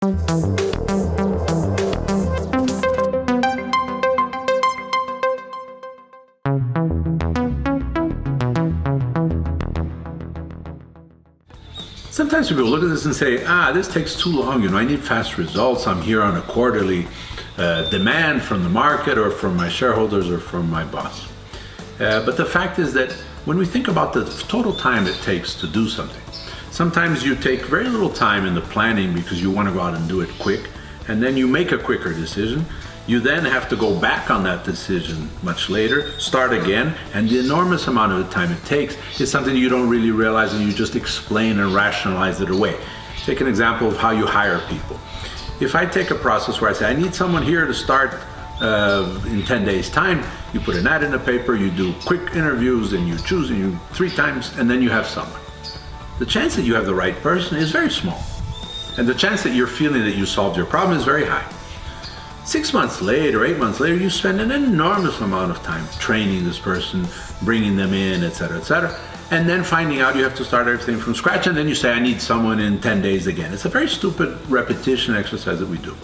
Sometimes people look at this and say, this takes too long, I need fast results. I'm here on a quarterly demand from the market or from my shareholders or from my boss. But the fact is that when we think about the total time it takes to do something, sometimes you take very little time in the planning because you want to go out and do it quick, and then you make a quicker decision. You then have to go back on that decision much later, start again, and the enormous amount of the time it takes is something you don't really realize and you just explain and rationalize it away. Take an example of how you hire people. If I take a process where I say, I need someone here to start in 10 days time, you put an ad in the paper, you do quick interviews, and you choose 3 times, and then you have someone. The chance that you have the right person is very small. And the chance that you're feeling that you solved your problem is very high. 6 months later, 8 months later, you spend an enormous amount of time training this person, bringing them in, etc., and then finding out you have to start everything from scratch, and then you say, I need someone in 10 days again. It's a very stupid repetition exercise that we do.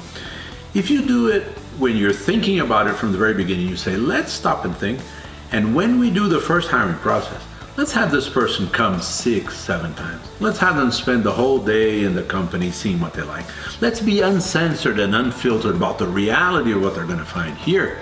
If you do it when you're thinking about it from the very beginning, you say, let's stop and think, and when we do the first hiring process, let's have this person come 6, 7 times. Let's have them spend the whole day in the company seeing what they like. Let's be uncensored and unfiltered about the reality of what they're going to find here.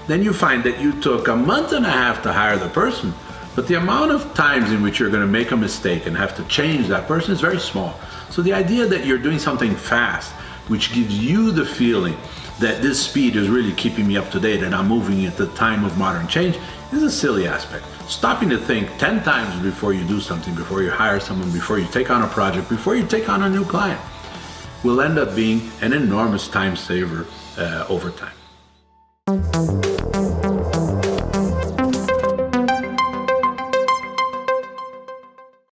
Then you find that you took a month and a half to hire the person, but the amount of times in which you're going to make a mistake and have to change that person is very small. So the idea that you're doing something fast, which gives you the feeling that this speed is really keeping me up to date and I'm moving at the time of modern change, is a silly aspect. Stopping to think 10 times before you do something, before you hire someone, before you take on a project, before you take on a new client, will end up being an enormous time saver over time.